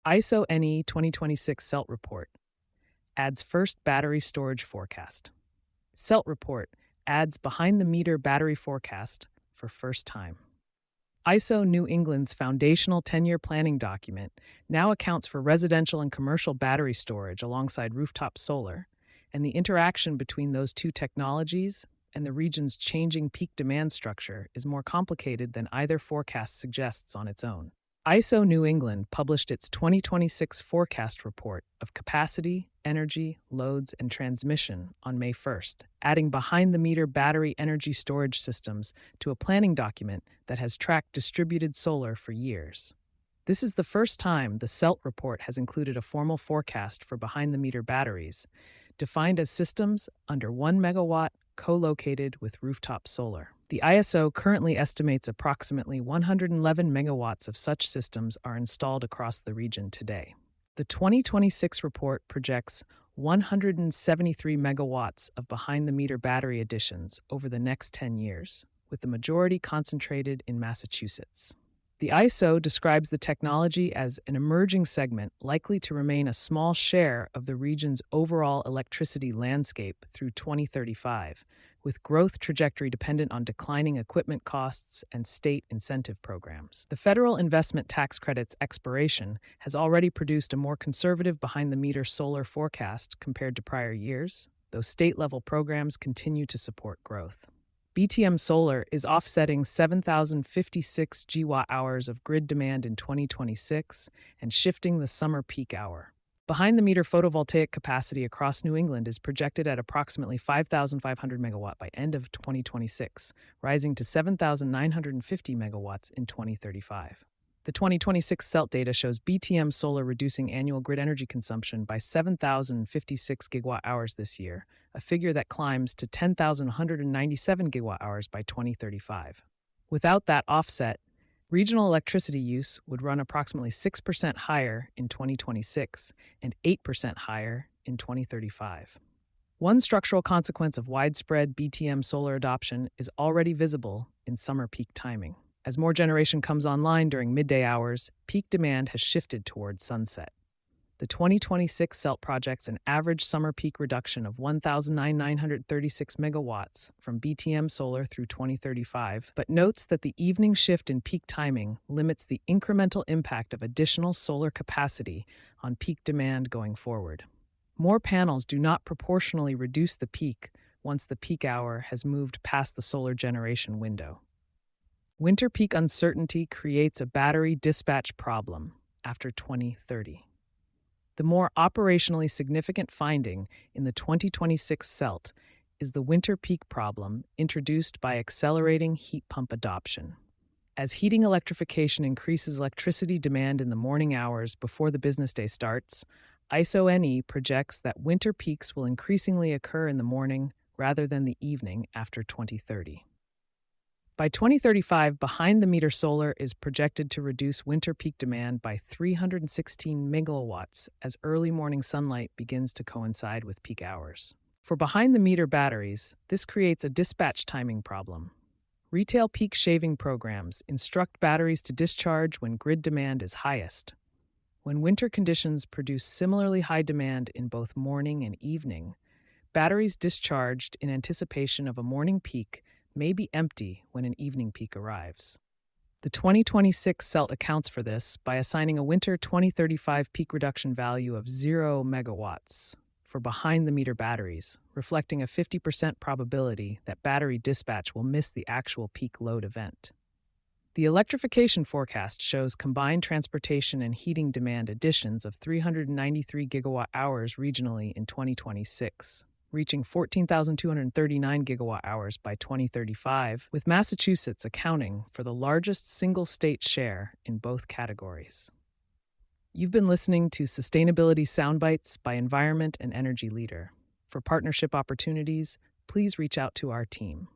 ISO-NE 2026 CELT Report adds first battery storage forecast. CELT Report adds behind-the-meter battery forecast for first time. ISO New England's foundational 10-year planning document now accounts for residential and commercial battery storage alongside rooftop solar, and the interaction between those two technologies and the region's changing peak demand structure is more complicated than either forecast suggests on its own. ISO New England published its 2026 forecast report of capacity, energy, loads, and transmission on May 1st, adding behind-the-meter battery energy storage systems to a planning document that has tracked distributed solar for years. This is the first time the CELT report has included a formal forecast for behind-the-meter batteries, defined as systems under 1 megawatt co-located with rooftop solar. The ISO currently estimates approximately 111 megawatts of such systems are installed across the region today. The 2026 report projects 173 megawatts of behind-the-meter battery additions over the next 10 years, with the majority concentrated in Massachusetts. The ISO describes the technology as an emerging segment likely to remain a small share of the region's overall electricity landscape through 2035, with growth trajectory dependent on declining equipment costs and state incentive programs. The federal investment tax credit's expiration has already produced a more conservative behind-the-meter solar forecast compared to prior years, though state-level programs continue to support growth. BTM Solar is offsetting 7,056 gigawatt-hours of grid demand in 2026 and shifting the summer peak hour. Behind-the-meter photovoltaic capacity across New England is projected at approximately 5,500 megawatt by end of 2026, rising to 7,950 megawatts in 2035. The 2026 CELT data shows BTM Solar reducing annual grid energy consumption by 7,056 gigawatt-hours this year, a figure that climbs to 10,197 gigawatt-hours by 2035. Without that offset, regional electricity use would run approximately 6% higher in 2026 and 8% higher in 2035. One structural consequence of widespread BTM solar adoption is already visible in summer peak timing. As more generation comes online during midday hours, peak demand has shifted towards sunset. The 2026 CELT projects an average summer peak reduction of 1,936 megawatts from BTM solar through 2035, but notes that the evening shift in peak timing limits the incremental impact of additional solar capacity on peak demand going forward. More panels do not proportionally reduce the peak once the peak hour has moved past the solar generation window. Winter peak uncertainty creates a battery dispatch problem after 2030. The more operationally significant finding in the 2026 CELT is the winter peak problem introduced by accelerating heat pump adoption. As heating electrification increases electricity demand in the morning hours before the business day starts, ISO-NE projects that winter peaks will increasingly occur in the morning rather than the evening after 2030. By 2035, behind-the-meter solar is projected to reduce winter peak demand by 316 megawatts as early morning sunlight begins to coincide with peak hours. For behind-the-meter batteries, this creates a dispatch timing problem. Retail peak shaving programs instruct batteries to discharge when grid demand is highest. When winter conditions produce similarly high demand in both morning and evening, batteries discharged in anticipation of a morning peak may be empty when an evening peak arrives. The 2026 CELT accounts for this by assigning a winter 2035 peak reduction value of 0 megawatts for behind-the-meter batteries, reflecting a 50% probability that battery dispatch will miss the actual peak load event. The electrification forecast shows combined transportation and heating demand additions of 393 gigawatt-hours regionally in 2026. Reaching 14,239 gigawatt-hours by 2035, with Massachusetts accounting for the largest single-state share in both categories. You've been listening to Sustainability Soundbites by Environment and Energy Leader. For partnership opportunities, please reach out to our team.